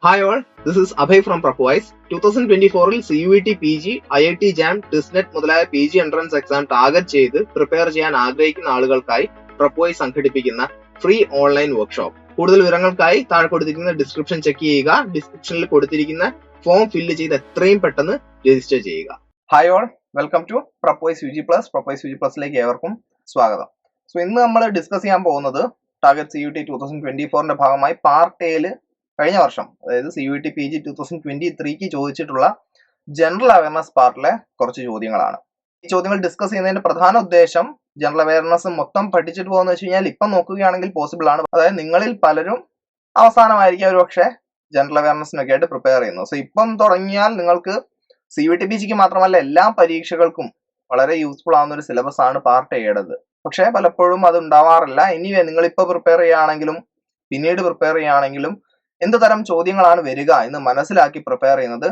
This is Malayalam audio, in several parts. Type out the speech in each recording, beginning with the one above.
Hi all, this is Abhay from Prepwise. 2024-ൽ CUET PG, IIT JAM, TISNET മുതലായ PG എൻട്രൻസ് എക്സാം ടാർഗറ്റ് ചെയ്ത് പ്രിപ്പയർ ചെയ്യാൻ ആഗ്രഹിക്കുന്ന ആളുകൾക്കായി Prepwise സംഘടിപ്പിക്കുന്ന ഫ്രീ ഓൺലൈൻ വർക്ക്ഷോപ്പ്. കൂടുതൽ വിവരങ്ങൾക്കായി താഴെ കൊടുത്തിരിക്കുന്ന ഡിസ്ക്രിപ്ഷൻ ചെക്ക് ചെയ്യുക. ഡിസ്ക്രിപ്ഷനിൽ കൊടുത്തിരിക്കുന്ന ഫോം ഫില്ല് ചെയ്ത് എത്രയും പെട്ടെന്ന് രജിസ്റ്റർ ചെയ്യുക. Hi all, welcome to Prepwise UG+. Prepwise UG+ലേക്ക് ഏവർക്കും സ്വാഗതം. സോ ഇന്ന് നമ്മൾ ഡിസ്കസ് ചെയ്യാൻ പോകുന്നത് ടാർഗറ്റ് CUET 2024-ന്റെ ഭാഗമായി പാർട്ട് എയിൽ കഴിഞ്ഞ വർഷം, അതായത് CUET PG 2023 ചോദിച്ചിട്ടുള്ള ജനറൽ അവയർനെസ് പാർട്ടിലെ കുറച്ച് ചോദ്യങ്ങളാണ്. ഈ ചോദ്യങ്ങൾ ഡിസ്കസ് ചെയ്യുന്നതിന്റെ പ്രധാന ഉദ്ദേശം ജനറൽ അവയർനെസ് മൊത്തം പഠിച്ചിട്ട് പോകുന്ന വെച്ച് കഴിഞ്ഞാൽ ഇപ്പം നോക്കുകയാണെങ്കിൽ പോസിബിൾ ആണ്. അതായത് നിങ്ങളിൽ പലരും അവസാനമായിരിക്കും ഒരു പക്ഷേ ജനറൽ അവയർനെസ്സിനൊക്കെ ആയിട്ട് പ്രിപ്പയർ ചെയ്യുന്നു. സോ ഇപ്പം തുടങ്ങിയാൽ നിങ്ങൾക്ക് CUET PGക്ക് മാത്രമല്ല എല്ലാ പരീക്ഷകൾക്കും വളരെ യൂസ്ഫുൾ ആവുന്ന ഒരു സിലബസ് ആണ് പാർട്ട് എയുടേത്. പക്ഷേ പലപ്പോഴും അത് ഉണ്ടാവാറില്ല. എനിവേ നിങ്ങളിപ്പോൾ പ്രിപ്പയർ ചെയ്യുകയാണെങ്കിലും പിന്നീട് പ്രിപ്പയർ ചെയ്യുകയാണെങ്കിലും എന്ത് തരം ചോദ്യങ്ങളാണ് വരിക എന്ന് മനസ്സിലാക്കി പ്രിപ്പയർ ചെയ്യുന്നത്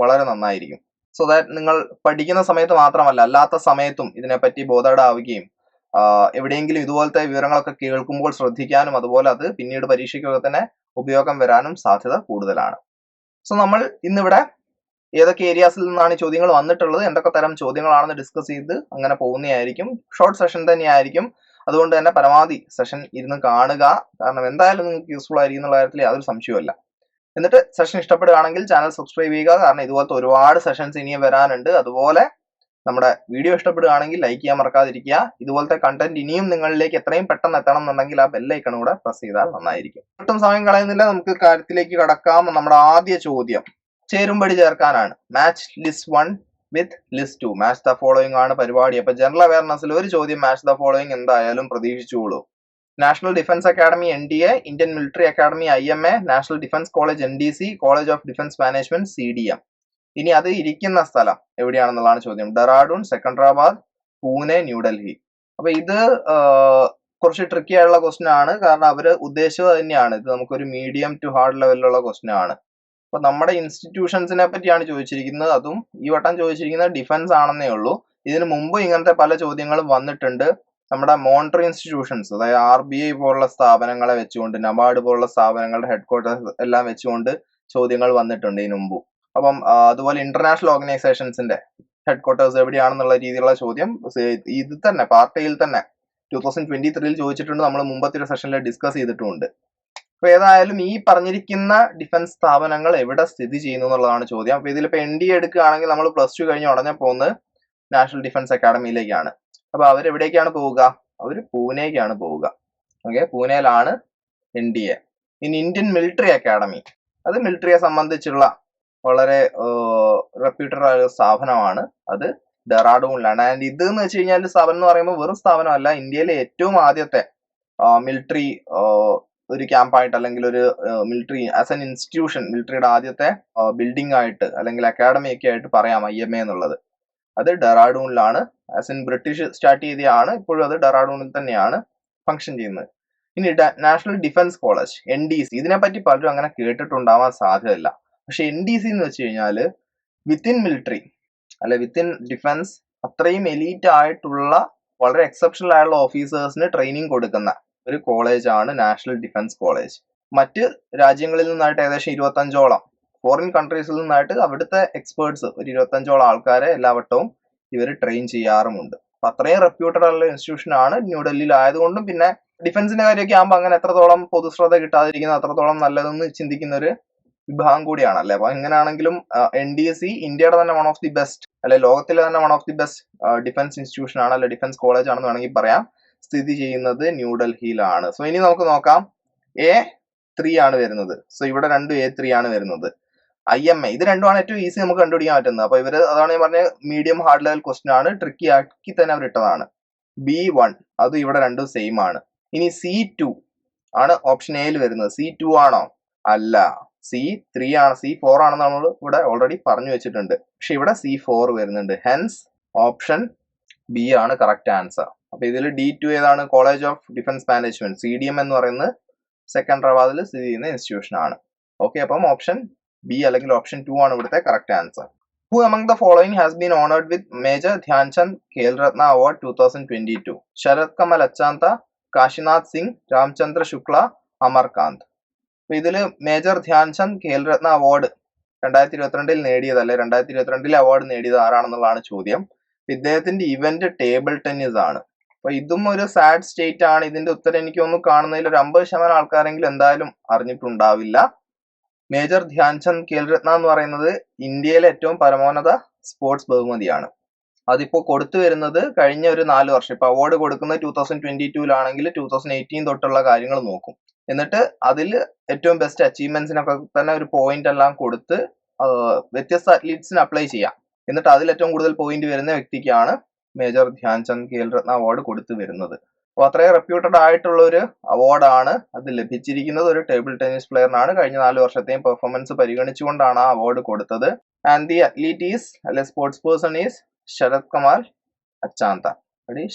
വളരെ നന്നായിരിക്കും. സോ ദാറ്റ് നിങ്ങൾ പഠിക്കുന്ന സമയത്ത് മാത്രമല്ല അല്ലാത്ത സമയത്തും ഇതിനെപ്പറ്റി ബോധവാനാവുകയും എവിടെയെങ്കിലും ഇതുപോലത്തെ വിവരങ്ങളൊക്കെ കേൾക്കുമ്പോൾ ശ്രദ്ധിക്കാനും അതുപോലെ അത് പിന്നീട് പരീക്ഷയ്ക്കൊക്കെ തന്നെ ഉപയോഗം വരാനും സാധ്യത കൂടുതലാണ്. സോ നമ്മൾ ഇന്നിവിടെ ഏതൊക്കെ ഏരിയാസിൽ നിന്നാണ് ഈ ചോദ്യങ്ങൾ വന്നിട്ടുള്ളത്, എന്തൊക്കെ തരം ചോദ്യങ്ങളാണെന്ന് ഡിസ്കസ് ചെയ്ത് അങ്ങനെ പോകുന്നതായിരിക്കും. ഷോർട്ട് സെഷൻ തന്നെയായിരിക്കും. അതുകൊണ്ട് തന്നെ പരമാവധി സെഷൻ ഇരുന്ന് കാണുക. കാരണം എന്തായാലും നിങ്ങൾക്ക് യൂസ്ഫുൾ ആയിരിക്കും എന്നുള്ള കാര്യത്തിൽ യാതൊരു സംശയവുമില്ല. എന്നിട്ട് സെഷൻ ഇഷ്ടപ്പെടുകയാണെങ്കിൽ ചാനൽ സബ്സ്ക്രൈബ് ചെയ്യുക. കാരണം ഇതുപോലത്തെ ഒരുപാട് സെഷൻസ് ഇനിയും വരാനുണ്ട്. അതുപോലെ നമ്മുടെ വീഡിയോ ഇഷ്ടപ്പെടുകയാണെങ്കിൽ ലൈക്ക് ചെയ്യാൻ മറക്കാതിരിക്കുക. ഇതുപോലത്തെ കണ്ടന്റ് ഇനിയും നിങ്ങളിലേക്ക് എത്രയും പെട്ടെന്ന് എത്തണം എന്നുണ്ടെങ്കിൽ ആ ബെല്ലൈക്കൺ കൂടെ പ്രസ് ചെയ്താൽ നന്നായിരിക്കും. ഒട്ടും സമയം കളയുന്നില്ല, നമുക്ക് കാര്യത്തിലേക്ക് കടക്കാം. നമ്മുടെ ആദ്യ ചോദ്യം ചേരുംപടി ചേർക്കാനാണ്. Match list 1 with list 2. Match the following ആണ് പരിപാടി. അപ്പൊ ജനറൽ അവയർനെസ്സിൽ ഒരു ചോദ്യം മാച്ച് ദ ഫോളോയിങ് എന്തായാലും പ്രതീക്ഷിച്ചോളൂ. National defence academy NDA, Indian military academy IMA, national defence college NDC, college of defence management CDM. ഇനി അത് ഇരിക്കുന്ന സ്ഥലം എവിടെയാണെന്നുള്ളതാണ് ചോദ്യം. ഡെറാഡൂൺ, സെക്കൻഡറാബാദ്, പൂനെ, ന്യൂഡൽഹി. അപ്പൊ ഇത് കുറച്ച് ട്രിക്കി ആയിട്ടുള്ള ക്വസ്റ്റ്യൻ ആണ്. കാരണം അവര് ഉദ്ദേശിച്ചത് തന്നെയാണ്. ഇത് നമുക്കൊരു മീഡിയം ടു ഹാർഡ് ലെവലിലുള്ള ക്വസ്റ്റ്യൻ ആണ്. അപ്പൊ നമ്മുടെ ഇൻസ്റ്റിറ്റ്യൂഷൻസിനെ പറ്റിയാണ് ചോദിച്ചിരിക്കുന്നത്. അതും ഈ വട്ടം ചോദിച്ചിരിക്കുന്നത് ഡിഫൻസ് ആണെന്നേ ഉള്ളൂ. ഇതിനു മുമ്പ് ഇങ്ങനത്തെ പല ചോദ്യങ്ങളും വന്നിട്ടുണ്ട്. നമ്മുടെ മോണിറ്ററി ഇൻസ്റ്റിറ്റ്യൂഷൻസ്, അതായത് RBI പോലുള്ള സ്ഥാപനങ്ങളെ വെച്ചുകൊണ്ട്, നബാർഡ് പോലുള്ള സ്ഥാപനങ്ങളുടെ ഹെഡ്ക്വാർട്ടേഴ്സ് എല്ലാം വെച്ചുകൊണ്ട് ചോദ്യങ്ങൾ വന്നിട്ടുണ്ട് ഇതിനു മുമ്പ്. അപ്പം അതുപോലെ ഇന്റർനാഷണൽ ഓർഗനൈസേഷൻസിന്റെ ഹെഡ്ക്വാർട്ടേഴ്സ് എവിടെയാണെന്നുള്ള രീതിയിലുള്ള ചോദ്യം ഇത് തന്നെ പാർട്ടിയിൽ തന്നെ 2023 ചോദിച്ചിട്ടുണ്ട്. നമ്മൾ മുമ്പത്തെ ഒരു സെഷനിൽ ഡിസ്കസ് ചെയ്തിട്ടുമുണ്ട്. അപ്പൊ ഏതായാലും ഈ പറഞ്ഞിരിക്കുന്ന ഡിഫൻസ് സ്ഥാപനങ്ങൾ എവിടെ സ്ഥിതി ചെയ്യുന്നു എന്നുള്ളതാണ് ചോദ്യം. അപ്പൊ ഇതിലിപ്പോ NDA എടുക്കുകയാണെങ്കിൽ നമ്മൾ +2 കഴിഞ്ഞ് ഉടനെ പോകുന്നത് നാഷണൽ ഡിഫൻസ് അക്കാഡമിയിലേക്കാണ്. അപ്പൊ അവരെവിടേക്കാണ് പോവുക? അവർ പൂനെക്കാണ് പോവുക. ഓക്കെ, പൂനെയിലാണ് NDA. ഇനി ഇന്ത്യൻ മിലിറ്ററി അക്കാഡമി, അത് മിലിറ്ററിയെ സംബന്ധിച്ചുള്ള വളരെ റെപ്യൂട്ടഡ് ആയ സ്ഥാപനമാണ്. അത് ഡെറാഡൂണിലാണ്. ആൻഡ് ഇത് എന്ന് വെച്ച് കഴിഞ്ഞാൽ സ്ഥാപനം എന്ന് പറയുമ്പോൾ വെറും സ്ഥാപനമല്ല, ഇന്ത്യയിലെ ഏറ്റവും ആദ്യത്തെ മിലിറ്ററി ഒരു ക്യാമ്പായിട്ട് അല്ലെങ്കിൽ ഒരു മിലിറ്ററി ആസ് എൻ ഇൻസ്റ്റിറ്റ്യൂഷൻ, മിലിറ്ററിയുടെ ആദ്യത്തെ ബിൽഡിംഗ് ആയിട്ട് അല്ലെങ്കിൽ അക്കാഡമി ഒക്കെ ആയിട്ട് പറയാം IMA എന്നുള്ളത്. അത് ഡെറാഡൂണിലാണ്. ആസ് എൻ ബ്രിട്ടീഷ് സ്റ്റാർട്ട് ചെയ്തതാണ്. ഇപ്പോഴും അത് ഡെറാഡൂണിൽ തന്നെയാണ് ഫംഗ്ഷൻ ചെയ്യുന്നത്. ഇനി നാഷണൽ ഡിഫൻസ് കോളേജ് NDC, ഇതിനെപ്പറ്റി പലരും അങ്ങനെ കേട്ടിട്ടുണ്ടാവാൻ സാധ്യതയില്ല. പക്ഷെ NDC എന്ന് വെച്ച് കഴിഞ്ഞാൽ വിത്തിൻ മിലിറ്ററി അല്ലെ വിത്തിൻ ഡിഫൻസ് അത്രയും എലീറ്റ് ആയിട്ടുള്ള വളരെ എക്സെപ്ഷണൽ ആയിട്ടുള്ള ഓഫീസേഴ്സിന് ട്രെയിനിങ് കൊടുക്കുന്ന ഒരു കോളേജാണ് നാഷണൽ ഡിഫൻസ് കോളേജ്. മറ്റ് രാജ്യങ്ങളിൽ നിന്നായിട്ട് ഏകദേശം 25ഓളം ഫോറിൻ കൺട്രീസിൽ നിന്നായിട്ട് അവിടുത്തെ എക്സ്പേർട്സ് ഒരു 25ഓളം ആൾക്കാരെ എല്ലാ വട്ടവും ഇവർ ട്രെയിൻ ചെയ്യാറുമുണ്ട്. അപ്പൊ അത്രയും റെപ്യൂട്ടഡ് ആയിട്ടുള്ള ഇൻസ്റ്റിറ്റ്യൂഷൻ ആണ്. ന്യൂഡൽഹിയിൽ ആയതുകൊണ്ടും പിന്നെ ഡിഫൻസിന്റെ കാര്യമൊക്കെ ആകുമ്പോൾ അങ്ങനെ എത്രത്തോളം പൊതുശ്രദ്ധ കിട്ടാതിരിക്കുന്നത് അത്രത്തോളം നല്ലതെന്ന് ചിന്തിക്കുന്ന ഒരു വിഭാഗം കൂടിയാണ് അല്ലെ. അപ്പൊ എങ്ങനെയാണെങ്കിലും NDC ഇന്ത്യയുടെ തന്നെ വൺ ഓഫ് ദി ബെസ്റ്റ് അല്ലെ ലോകത്തിലെ തന്നെ one of the best defence institution ആണ്, അല്ലെ ഡിഫൻസ് കോളേജ് ആണെന്ന് വേണമെങ്കിൽ പറയാം. സ്ഥിതി ചെയ്യുന്നത് ന്യൂഡൽഹിയിലാണ്. സോ ഇനി നമുക്ക് നോക്കാം. A3 ആണ് വരുന്നത്. സോ ഇവിടെ രണ്ടും A3 ആണ് വരുന്നത്. IMA, ഇത് രണ്ടുമാണ് ഏറ്റവും ഈസി നമുക്ക് കണ്ടുപിടിക്കാൻ പറ്റുന്നത്. അപ്പൊ ഇവര് അതാണ് ഞാൻ പറഞ്ഞ മീഡിയം ഹാർഡ് ലെവൽ ക്വസ്റ്റ്യൻ ആണ്. ട്രിക്കി ആക്കി തന്നെ അവർ ഇട്ടതാണ്. B1 അത് ഇവിടെ രണ്ടും സെയിം ആണ്. ഇനി C2 ആണ് ഓപ്ഷൻ എയിൽ വരുന്നത്. C2 ആണോ? അല്ല, C3 ആണ്. C4 ആണെന്ന് നമ്മൾ ഇവിടെ ഓൾറെഡി പറഞ്ഞു വെച്ചിട്ടുണ്ട്. പക്ഷെ ഇവിടെ C4 വരുന്നുണ്ട്. ഹെൻസ് ഓപ്ഷൻ B ആണ് കറക്റ്റ് ആൻസർ. അപ്പൊ ഇതിൽ D2 ഏതാണ്? College of defence management CDM എന്ന് പറയുന്നത് സെക്കൻഡറാബാദിൽ സ്ഥിതി ചെയ്യുന്ന ഇൻസ്റ്റിറ്റ്യൂഷൻ ആണ്. ഓക്കെ, അപ്പം ഓപ്ഷൻ B അല്ലെങ്കിൽ ഓപ്ഷൻ 2 ആണ് ഇവിടുത്തെ correct answer. Who among the following has been honored with Major Dhyan Chand Khel Ratna Award 2022? Sharat Kamal Achanta, Kashinath Singh, Ramchandra Shukla, Amar Kant. അപ്പൊ ഇതില് major Dhyan Chand Khel Ratna award 2022 നേടിയതല്ലേ, 2022 award നേടിയത് ആരാണെന്നുള്ളതാണ് ചോദ്യം. ഇദ്ദേഹത്തിന്റെ ഇവന്റ് ടേബിൾ ടെന്നീസ് ആണ്. അപ്പൊ ഇതും ഒരു സാഡ് സ്റ്റേറ്റ് ആണ്. ഇതിന്റെ ഉത്തരം എനിക്ക് ഒന്ന് കാണുന്നതിൽ ഒരു 50% ആൾക്കാരെങ്കിലും എന്തായാലും അറിഞ്ഞിട്ടുണ്ടാവില്ല. മേജർ ധ്യാൻചന്ദ് ഖേൽരത്ന എന്ന് പറയുന്നത് ഇന്ത്യയിലെ ഏറ്റവും പരമോന്നത സ്പോർട്സ് ബഹുമതിയാണ്. അതിപ്പോ കൊടുത്തു വരുന്നത് കഴിഞ്ഞ ഒരു 4 വർഷം. ഇപ്പൊ അവാർഡ് കൊടുക്കുന്നത് 2022 2018 തൊട്ടുള്ള കാര്യങ്ങൾ നോക്കും. എന്നിട്ട് അതിൽ ഏറ്റവും ബെസ്റ്റ് അച്ചീവ്മെന്റ്സിനൊക്കെ തന്നെ ഒരു പോയിന്റ് എല്ലാം കൊടുത്ത് വ്യത്യസ്ത അത്ലീറ്റ്സിന് അപ്ലൈ ചെയ്യാം. എന്നിട്ട് അതിൽ ഏറ്റവും കൂടുതൽ പോയിന്റ് വരുന്ന വ്യക്തിക്കാണ് മേജർ ധ്യാൻചന്ദ് ഖേൽരത്ന അവാർഡ് കൊടുത്തു വരുന്നത്. അപ്പോൾ അത്രയും റെപ്യൂട്ടഡ് ആയിട്ടുള്ള ഒരു അവാർഡാണ് അത് ലഭിച്ചിരിക്കുന്നത്. ഒരു ടേബിൾ ടെന്നീസ് പ്ലെയറിനാണ്. കഴിഞ്ഞ 4 വർഷത്തെയും പെർഫോമൻസ് പരിഗണിച്ചുകൊണ്ടാണ് ആ അവാർഡ് കൊടുത്തത്. ആൻഡ് ദി അത്ലീറ്റ് ഈസ് അല്ലെ sports person is Sharath Kamal Achanta.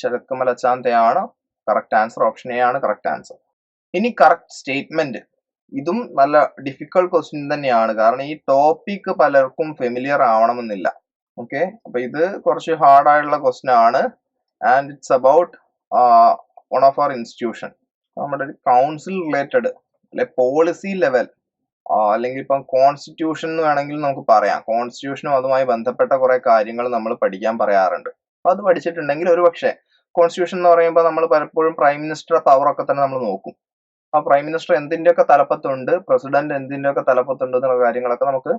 Sharath Kamal അച്ചാന്തയാണ് കറക്റ്റ് ആൻസർ. ഓപ്ഷൻ എ ആണ് കറക്റ്റ് ആൻസർ. ഇനി കറക്റ്റ് സ്റ്റേറ്റ്മെന്റ്. ഇതും നല്ല ഡിഫിക്കൽട്ട് ക്വസ്റ്റ്യൻ തന്നെയാണ്, കാരണം ഈ ടോപ്പിക് പലർക്കും ഫെമിലിയർ ആവണമെന്നില്ല. ഓക്കെ, അപ്പൊ ഇത് കുറച്ച് ഹാർഡ് ആയിട്ടുള്ള ക്വസ്റ്റ്യൻ ആണ്. And it's about one of our institution. നമ്മുടെ ഒരു കൗൺസിൽ റിലേറ്റഡ് അല്ലെ പോളിസി ലെവൽ അല്ലെങ്കിൽ ഇപ്പം കോൺസ്റ്റിറ്റ്യൂഷൻ എന്ന് വേണമെങ്കിൽ നമുക്ക് പറയാം. കോൺസ്റ്റിറ്റ്യൂഷനും അതുമായി ബന്ധപ്പെട്ട കുറെ കാര്യങ്ങൾ നമ്മൾ പഠിക്കാൻ പറയാറുണ്ട്. അപ്പൊ അത് പഠിച്ചിട്ടുണ്ടെങ്കിൽ ഒരു പക്ഷേ കോൺസ്റ്റിറ്റ്യൂഷൻ എന്ന് പറയുമ്പോൾ നമ്മൾ പലപ്പോഴും പ്രൈം മിനിസ്റ്റർ പവർ ഒക്കെ തന്നെ നമ്മൾ നോക്കും. ആ പ്രൈം മിനിസ്റ്റർ എന്തിന്റെയൊക്കെ തലപ്പത്തുണ്ട്, പ്രസിഡന്റ് എന്തിന്റെയൊക്കെ തലപ്പത്തുണ്ട് എന്നുള്ള കാര്യങ്ങളൊക്കെ നമുക്ക്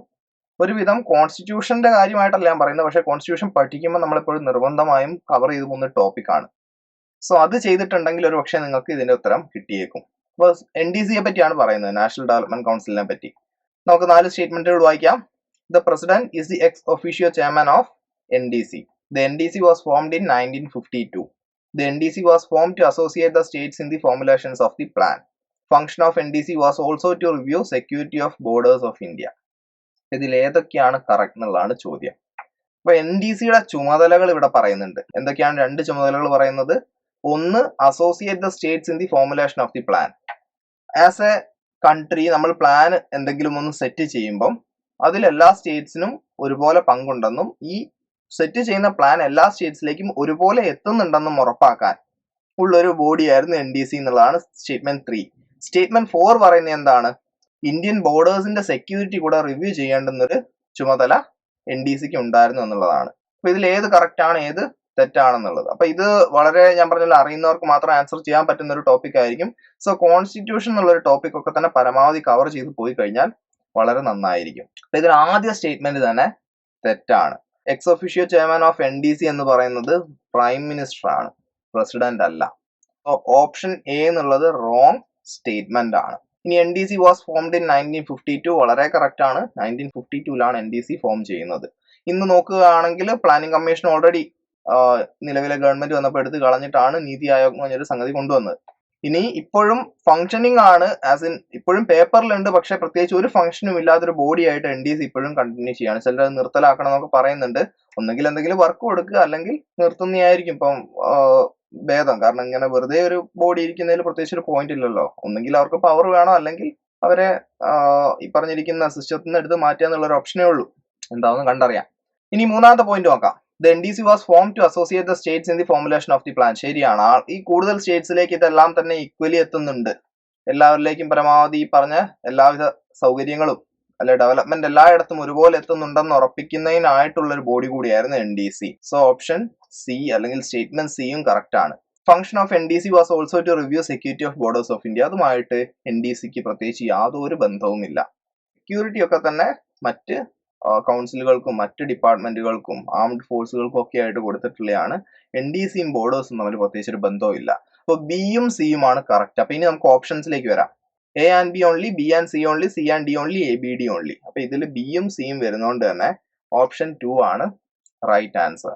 ഒരുവിധം കോൺസ്റ്റിറ്റ്യൂഷന്റെ കാര്യമായിട്ടല്ല ഞാൻ പറയുന്നത്, പക്ഷേ കോൺസ്റ്റിറ്റ്യൂഷൻ പഠിക്കുമ്പോൾ നമ്മളെപ്പോഴും നിർബന്ധമായും കവർ ചെയ്തു പോകുന്ന ടോപ്പിക്കാണ്. സോ അത് ചെയ്തിട്ടുണ്ടെങ്കിൽ ഒരു പക്ഷേ നിങ്ങൾക്ക് ഇതിന്റെ ഉത്തരം കിട്ടിയേക്കും. അപ്പോൾ NDCയെ പറ്റിയാണ് പറയുന്നത്, നാഷണൽ ഡെവലപ്മെന്റ് കൗൺസിലിനെ പറ്റി. നമുക്ക് 4 സ്റ്റേറ്റ്മെന്റുകൾ വായിക്കാം. The president is the ex officio chairman of NDC. The NDC was formed in 1952. The NDC was formed to associate the states in the formulations of the plan. Function of NDC was also to review security of borders of India. ഇതിൽ ഏതൊക്കെയാണ് കറക്റ്റ് എന്നുള്ളതാണ് ചോദ്യം. അപ്പൊ NDCയുടെ ചുമതലകൾ ഇവിടെ പറയുന്നുണ്ട്. എന്തൊക്കെയാണ് 2 ചുമതലകൾ പറയുന്നത്? ഒന്ന്, associate the States in the formulation of the plan. As A country നമ്മൾ പ്ലാൻ എന്തെങ്കിലും ഒന്ന് സെറ്റ് ചെയ്യുമ്പം അതിൽ എല്ലാ സ്റ്റേറ്റ്സിനും ഒരുപോലെ പങ്കുണ്ടെന്നും ഈ സെറ്റ് ചെയ്യുന്ന പ്ലാൻ എല്ലാ സ്റ്റേറ്റ്സിലേക്കും ഒരുപോലെ എത്തുന്നുണ്ടെന്നും ഉറപ്പാക്കാൻ ഉള്ളൊരു ബോഡിയായിരുന്നു NDC എന്നുള്ളതാണ് സ്റ്റേറ്റ്മെന്റ് 3. സ്റ്റേറ്റ്മെന്റ് 4 പറയുന്നത് എന്താണ്? ഇന്ത്യൻ ബോർഡേഴ്സിന്റെ സെക്യൂരിറ്റി കൂടെ റിവ്യൂ ചെയ്യേണ്ടുന്നൊരു ചുമതല NDCക്ക് ഉണ്ടായിരുന്നു എന്നുള്ളതാണ്. അപ്പൊ ഇതിൽ ഏത് കറക്റ്റ് ആണ്, ഏത് തെറ്റാണെന്നുള്ളത്. അപ്പൊ ഇത് വളരെ ഞാൻ പറഞ്ഞാൽ അറിയുന്നവർക്ക് മാത്രം ആൻസർ ചെയ്യാൻ പറ്റുന്ന ഒരു ടോപ്പിക് ആയിരിക്കും. സോ കോൺസ്റ്റിറ്റ്യൂഷൻ എന്നുള്ള ഒരു ടോപ്പിക് ഒക്കെ തന്നെ പരമാവധി കവർ ചെയ്ത് പോയി കഴിഞ്ഞാൽ വളരെ നന്നായിരിക്കും. അപ്പൊ ഇതിൽ ആദ്യ സ്റ്റേറ്റ്മെന്റ് തന്നെ തെറ്റാണ്. Ex officio chairman of NDC എന്ന് പറയുന്നത് പ്രൈം മിനിസ്റ്റർ ആണ്, പ്രസിഡന്റ് അല്ല. ഓപ്ഷൻ എ എന്നുള്ളത് റോങ് സ്റ്റേറ്റ്മെന്റ് ആണ്. ഇനി NDC വാസ് ഫോംഡ് ഇൻ 1952 വളരെ കറക്റ്റ് ആണ്. 1952 NDC ഫോം ചെയ്യുന്നത്. ഇന്ന് നോക്കുകയാണെങ്കിൽ പ്ലാനിംഗ് കമ്മീഷൻ ഓൾറെഡി നിലവിലെ ഗവൺമെന്റ് വന്നപ്പോൾ എടുത്ത് കളഞ്ഞിട്ടാണ് നീതി ആയോഗ് എന്ന് പറഞ്ഞൊരു സംഗതി കൊണ്ടുവന്നത്. ഇനി ഇപ്പോഴും ഫംഗ്ഷനിങ് ആണ്, ആസ് ഇൻ ഇപ്പോഴും പേപ്പറിലുണ്ട്, പക്ഷെ പ്രത്യേകിച്ച് ഒരു ഫംഗ്ഷനും ഇല്ലാത്തൊരു ബോഡി ആയിട്ട് NDC ഇപ്പോഴും കണ്ടിന്യൂ ചെയ്യാണ്. ചിലർ നിർത്തലാക്കണം എന്നൊക്കെ പറയുന്നുണ്ട്. ഒന്നെങ്കിൽ എന്തെങ്കിലും വർക്ക് കൊടുക്കുക, അല്ലെങ്കിൽ നിർത്തുന്നതായിരിക്കും ഇപ്പം ഭേദം. കാരണം ഇങ്ങനെ വെറുതെ ഒരു ബോഡി ഇരിക്കുന്നതിൽ പ്രത്യേകിച്ച് ഒരു പോയിന്റ് ഇല്ലല്ലോ. ഒന്നെങ്കിൽ അവർക്ക് പവർ വേണം, അല്ലെങ്കിൽ അവരെ ഈ പറഞ്ഞിരിക്കുന്ന സിസ്റ്റത്തിൽ നിന്ന് എടുത്ത് മാറ്റുക എന്നുള്ള ഒരു ഓപ്ഷനേ ഉള്ളൂ. എന്താണെന്ന് കണ്ടറിയാം. ഇനി മൂന്നാമത്തെ പോയിന്റ് നോക്കാം. The NDC was formed to associate the states in the formulation of the plan. ശരിയാണ്. ഈ കൂടുതൽ സ്റ്റേറ്റ്സിലേക്ക് ഇതെല്ലാം തന്നെ ഈക്വലി എത്തുന്നുണ്ട്. എല്ലാവരിലേക്കും പരമാവധി ഈ പറഞ്ഞ എല്ലാവിധ സൗകര്യങ്ങളും അല്ലെ ഡെവലപ്മെന്റ് എല്ലായിടത്തും ഒരുപോലെ എത്തുന്നുണ്ടെന്ന് ഉറപ്പിക്കുന്നതിനായിട്ടുള്ള ഒരു ബോഡി കൂടിയായിരുന്നു NDC. സോ ഓപ്ഷൻ സി അല്ലെങ്കിൽ സ്റ്റേറ്റ്മെന്റ് സിയും കറക്റ്റ് ആണ്. Function of NDC was also to review security of borders of India. അതുമായിട്ട് NDCക്ക് പ്രത്യേകിച്ച് യാതൊരു ബന്ധവുമില്ല. സെക്യൂരിറ്റി ഒക്കെ തന്നെ മറ്റ് കൗൺസിലുകൾക്കും മറ്റ് ഡിപ്പാർട്ട്മെന്റുകൾക്കും ആംഡ് ഫോഴ്സുകൾക്കും ഒക്കെ ആയിട്ട് കൊടുത്തിട്ടുള്ളതാണ്. NDCയും ബോർഡേഴ്സും തമ്മിൽ പ്രത്യേകിച്ച് ഒരു ബന്ധവും. അപ്പോൾ ബിയും സിയുമാണ് കറക്റ്റ്. അപ്പൊ ഇനി നമുക്ക് ഓപ്ഷൻസിലേക്ക് വരാം. A and B only, B and C only, C and D only, A, B, D only. അപ്പൊ ഇതിൽ ബിയും സിയും വരുന്നതുകൊണ്ട് തന്നെ ഓപ്ഷൻ 2 ആണ് right answer.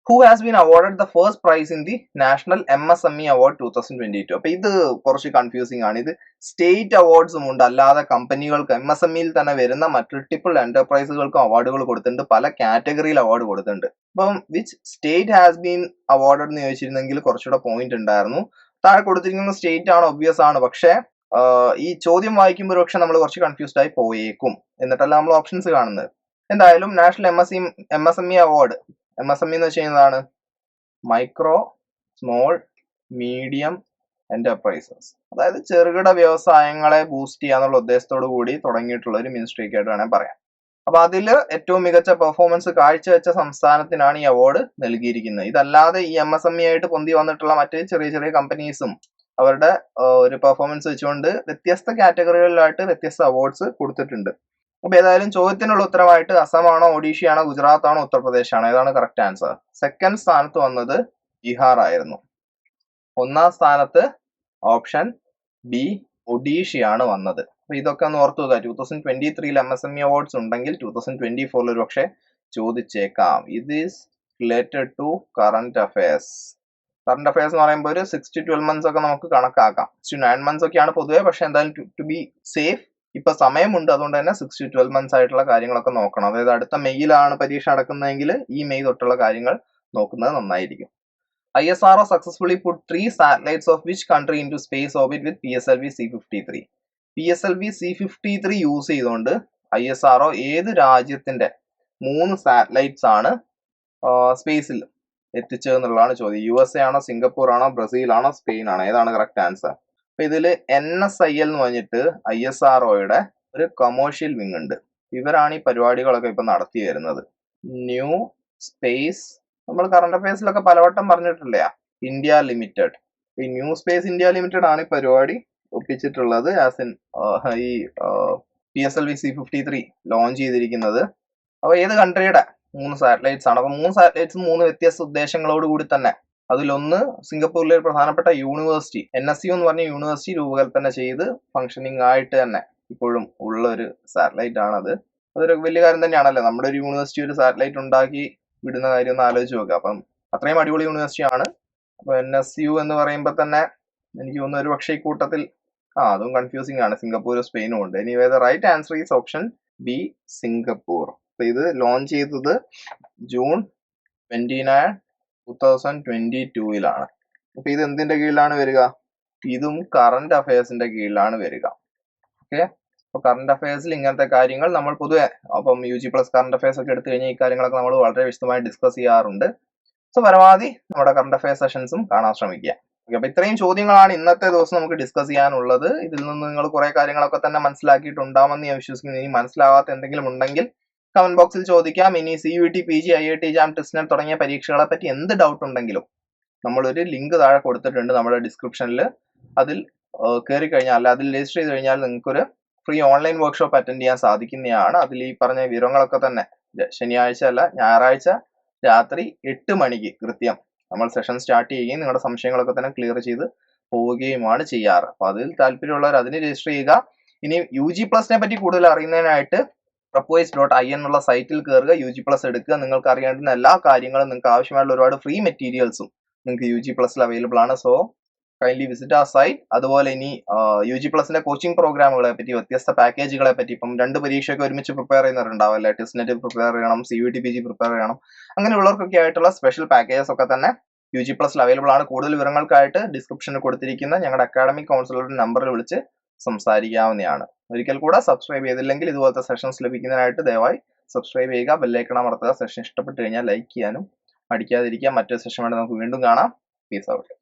Who has been awarded the first prize in the National MSME Award 2022? അപ്പൊ ഇത് കുറച്ച് കൺഫ്യൂസിംഗ് ആണ്. ഇത് സ്റ്റേറ്റ് അവാർഡ്സും ഉണ്ട്, അല്ലാതെ കമ്പനികൾക്ക് MSMEയിൽ തന്നെ വരുന്ന മൾട്ടിപ്പിൾ എന്റർപ്രൈസുകൾക്കും അവാർഡുകൾ കൊടുത്തിട്ടുണ്ട്. പല കാറ്റഗറിയിൽ അവാർഡ് കൊടുത്തിട്ടുണ്ട്. അപ്പം വിച്ച് സ്റ്റേറ്റ് ഹാസ് ബീൻ അവോർഡഡ് എന്ന് ചോദിച്ചിരുന്നെങ്കിൽ കുറച്ചുകൂടെ പോയിന്റ് ഉണ്ടായിരുന്നു. താഴെ കൊടുത്തിരിക്കുന്ന സ്റ്റേറ്റ് ആണ്, ഒബ്വിയസ് ആണ്. പക്ഷേ ഈ ചോദ്യം വായിക്കുമ്പോൾ പക്ഷെ നമ്മൾ കുറച്ച് കൺഫ്യൂസ്ഡ് ആയി പോയേക്കും. എന്നിട്ടല്ല നമ്മൾ ഓപ്ഷൻസ് കാണുന്നത്. എന്തായാലും നാഷണൽ MSME അവാർഡ്, MSME എന്ന് വെച്ച് കഴിഞ്ഞതാണ് മൈക്രോ, സ്മോൾ, മീഡിയം, എന്റർപ്രൈസസ്, അതായത് ചെറുകിട വ്യവസായങ്ങളെ ബൂസ്റ്റ് ചെയ്യാന്നുള്ള ഉദ്ദേശത്തോടു കൂടി തുടങ്ങിയിട്ടുള്ള ഒരു മിനിസ്ട്രി ഒക്കെ ആയിട്ട് വേണമെങ്കിൽ പറയാം. അപ്പൊ അതിൽ ഏറ്റവും മികച്ച പെർഫോമൻസ് കാഴ്ചവെച്ച സംസ്ഥാനത്തിനാണ് ഈ അവാർഡ് നൽകിയിരിക്കുന്നത്. ഇതല്ലാതെ ഈ MSME ആയിട്ട് പൊന്തി വന്നിട്ടുള്ള മറ്റ് ചെറിയ ചെറിയ കമ്പനീസും അവരുടെ ഒരു പെർഫോമൻസ് വെച്ചുകൊണ്ട് വ്യത്യസ്ത കാറ്റഗറികളിലായിട്ട് വ്യത്യസ്ത അവാർഡ്സ് കൊടുത്തിട്ടുണ്ട്. അപ്പൊ ഏതായാലും ചോദ്യത്തിനുള്ള ഉത്തരമായിട്ട് അസമാണോ, ഒഡീഷയാണോ, ഗുജറാത്ത് ആണോ, ഉത്തർപ്രദേശ് ആണോ, ഏതാണ് കറക്റ്റ് ആൻസർ? സെക്കൻഡ് സ്ഥാനത്ത് വന്നത് ബീഹാർ ആയിരുന്നു. ഒന്നാം സ്ഥാനത്ത് ഓപ്ഷൻ ബി ഒഡീഷയാണ് വന്നത്. അപ്പൊ ഇതൊക്കെ ഒന്ന് ഓർത്തു വെക്കുക. 2023 MSME അവാർഡ്സ് ഉണ്ടെങ്കിൽ 2024 ഒരു പക്ഷെ ചോദിച്ചേക്കാം. ഇത് is related to current affairs. Current affairs എന്ന് പറയുമ്പോൾ ഒരു 6 to 12 months ഒക്കെ നമുക്ക് കണക്കാക്കാം. 6 to 9 months ഒക്കെയാണ് പൊതുവെ, പക്ഷെ എന്തായാലും ടു ബി സേഫ് ഇപ്പൊ സമയമുണ്ട്, അതുകൊണ്ട് തന്നെ 6 to 12 months ആയിട്ടുള്ള കാര്യങ്ങളൊക്കെ നോക്കണം. അതായത് അടുത്ത മെയ്യിലാണ് പരീക്ഷ നടക്കുന്നതെങ്കിൽ ഈ മെയ് തൊട്ടുള്ള കാര്യങ്ങൾ നോക്കുന്നത് നന്നായിരിക്കും. ISRO successfully put 3 satellites of which country into space orbit with PSLV C53? PSLV C53 use ചെയ്തുകൊണ്ട് ISRO ഏത് രാജ്യത്തിന്റെ 3 സാറ്റലൈറ്റ്സ് ആണ് സ്പേസിൽ എത്തിച്ചതെന്നുള്ളതാണ് ചോദ്യം. USA ആണോ, സിംഗപ്പൂർ ആണോ, ബ്രസീൽ ആണോ, സ്പെയിൻ ആണോ, ഏതാണ് കറക്റ്റ് ആൻസർ? അപ്പൊ ഇതില് NSIL എന്ന് പറഞ്ഞിട്ട് ISROയുടെ ഒരു കൊമേഴ്ഷ്യൽ വിങ് ഉണ്ട്. ഇവരാണ് ഈ പരിപാടികളൊക്കെ ഇപ്പൊ നടത്തി വരുന്നത്. ന്യൂ സ്പേസ് നമ്മൾ കറണ്ട് അഫയേഴ്സിലൊക്കെ പലവട്ടം പറഞ്ഞിട്ടില്ലേ, ഇന്ത്യ ലിമിറ്റഡ്. ഈ ന്യൂ സ്പേസ് ഇന്ത്യ ലിമിറ്റഡ് ആണ് ഈ പരിപാടി ഒപ്പിച്ചിട്ടുള്ളത്. ആസ് ഇൻ ഈ PSLV C53 ലോഞ്ച് ചെയ്തിരിക്കുന്നത്. അപ്പൊ ഏത് കൺട്രിയുടെ 3 സാറ്റലൈറ്റ്സ് ആണ്? അപ്പൊ 3 സാറ്റലൈറ്റ്സ് 3 വ്യത്യസ്ത ഉദ്ദേശങ്ങളോട് കൂടി തന്നെ. അതിലൊന്ന് സിംഗപ്പൂരിലെ ഒരു പ്രധാനപ്പെട്ട യൂണിവേഴ്സിറ്റി NSU എന്ന് പറഞ്ഞ യൂണിവേഴ്സിറ്റി രൂപകൽപ്പന ചെയ്ത് ഫംഗ്ഷനിങ് ആയിട്ട് തന്നെ ഇപ്പോഴും ഉള്ള ഒരു സാറ്റലൈറ്റ് ആണത്. അതൊരു വലിയ കാര്യം തന്നെയാണല്ലോ. നമ്മുടെ ഒരു യൂണിവേഴ്സിറ്റി ഒരു സാറ്റലൈറ്റ് ഉണ്ടാക്കി വിടുന്ന കാര്യം ഒന്ന് ആലോചിച്ച് നോക്കുക. അപ്പം അത്രയും അടിപൊളി യൂണിവേഴ്സിറ്റി ആണ്. അപ്പൊ NSU എന്ന് പറയുമ്പോൾ തന്നെ എനിക്ക് തോന്നുന്നു ഒരു പക്ഷേ ഈ കൂട്ടത്തിൽ അതും കൺഫ്യൂസിംഗ് ആണ്, സിംഗപ്പൂരും സ്പെയിനും ഉണ്ട്. Anyway the right answer is option B, Singapore. അപ്പൊ ഇത് ലോഞ്ച് ചെയ്തത് ജൂൺ 29, 2022 അപ്പൊ ഇത് എന്തിന്റെ കീഴിലാണ് വരിക? ഇതും കറന്റ് അഫയേഴ്സിന്റെ കീഴിലാണ് വരിക. ഓക്കെ, അപ്പൊ കറന്റ് അഫയേഴ്സിൽ ഇങ്ങനത്തെ കാര്യങ്ങൾ നമ്മൾ പൊതുവെ അപ്പം UG+ കറന്റ് അഫയേഴ്സ് ഒക്കെ എടുത്തു കഴിഞ്ഞാൽ ഈ കാര്യങ്ങളൊക്കെ നമ്മൾ വളരെ വിശദമായി ഡിസ്കസ് ചെയ്യാറുണ്ട്. സോ പരമാവധി നമ്മുടെ കറന്റ് അഫയേഴ്സ് സെഷൻസും കാണാൻ ശ്രമിക്കുക. ഓക്കെ, അപ്പൊ ഇത്രയും ചോദ്യങ്ങളാണ് ഇന്നത്തെ ദിവസം നമുക്ക് ഡിസ്കസ് ചെയ്യാനുള്ളത്. ഇതിൽ നിന്ന് നിങ്ങൾ കുറെ കാര്യങ്ങളൊക്കെ തന്നെ മനസ്സിലാക്കിയിട്ടുണ്ടാവുമെന്ന് ഞാൻ വിശ്വസിക്കുന്നു. ഇനി മനസ്സിലാവാത്ത എന്തെങ്കിലും ഉണ്ടെങ്കിൽ കമന്റ് ബോക്സിൽ ചോദിക്കാം. ഇനി CUET, PG, IIT JAM, testnet തുടങ്ങിയ പരീക്ഷകളെ പറ്റി എന്ത് ഡൗട്ട് ഉണ്ടെങ്കിലും നമ്മളൊരു ലിങ്ക് താഴെ കൊടുത്തിട്ടുണ്ട് നമ്മുടെ ഡിസ്ക്രിപ്ഷനിൽ. അതിൽ കയറി കഴിഞ്ഞാൽ, അല്ല അതിൽ രജിസ്റ്റർ ചെയ്ത് കഴിഞ്ഞാൽ നിങ്ങൾക്കൊരു ഫ്രീ ഓൺലൈൻ വർക്ക്ഷോപ്പ് അറ്റൻഡ് ചെയ്യാൻ സാധിക്കുന്നതാണ്. അതിൽ ഈ പറഞ്ഞ വിവരങ്ങളൊക്കെ തന്നെ ശനിയാഴ്ച അല്ല ഞായറാഴ്ച രാത്രി 8 മണിക്ക് കൃത്യം നമ്മൾ സെഷൻ സ്റ്റാർട്ട് ചെയ്യുകയും നിങ്ങളുടെ സംശയങ്ങളൊക്കെ തന്നെ ക്ലിയർ ചെയ്ത് പോവുകയുമാണ് ചെയ്യാറ്. അപ്പൊ അതിൽ താല്പര്യമുള്ളവർ അതിന് രജിസ്റ്റർ ചെയ്യുക. ഇനി UG+ പറ്റി കൂടുതൽ അറിയുന്നതിനായിട്ട് prepwise.in എന്നുള്ള സൈറ്റിൽ കയറുക, UG+ എടുക്കുക. നിങ്ങൾക്ക് അറിയേണ്ടുന്ന എല്ലാ കാര്യങ്ങളും, നിങ്ങൾക്ക് ആവശ്യമായിട്ടുള്ള ഒരുപാട് ഫ്രീ മെറ്റീരിയൽസും നിങ്ങൾക്ക് UG+ൽ അവൈലബിൾ ആണ്. സോ കൈൻഡ്ലി വിസിറ്റ് ആ സൈറ്റ്. അതുപോലെ ഇനി UG+ന്റെ കോച്ചിങ് പ്രോഗ്രാമുകളെ പറ്റി, വ്യത്യസ്ത പാക്കേജുകളെ പറ്റി, ഇപ്പം 2 പരീക്ഷയൊക്കെ ഒരുമിച്ച് പ്രിപ്പയർ ചെയ്യുന്നവരുണ്ടാവില്ലേ, ടെസ്റ്റ്നെറ്റ് പ്രിപ്പയർ ചെയ്യണം, CUET, PG പ്രിപ്പയർ ചെയ്യണം, അങ്ങനെയുള്ളവർക്കൊക്കെ ആയിട്ടുള്ള സ്പെഷ്യൽ പാക്കേജസ് ഒക്കെ തന്നെ UG+ൽ അവൈലബിൾ ആണ്. കൂടുതൽ വിവരങ്ങൾക്കായിട്ട് ഡിസ്ക്രിപ്ഷനിൽ കൊടുത്തിരിക്കുന്ന ഞങ്ങളുടെ അക്കാഡമിക് കൗൺസിലറുടെ നമ്പറിൽ വിളിച്ച് സംസാരിക്കാവുന്നതാണ്. ഒരിക്കൽ കൂടെ സബ്സ്ക്രൈബ് ചെയ്തില്ലെങ്കിൽ ഇതുപോലത്തെ സെഷൻസ് ലഭിക്കുന്നതിനായിട്ട് ദയവായി സബ്സ്ക്രൈബ് ചെയ്യുക, ബെല്ലൈക്കൺ അമർത്തുക. സെഷൻ ഇഷ്ടപ്പെട്ട് കഴിഞ്ഞാൽ ലൈക്ക് ചെയ്യാനും മടിക്കാതിരിക്കുക. മറ്റൊരു സെഷൻ വേണ്ടി നമുക്ക് വീണ്ടും കാണാം. Peace out.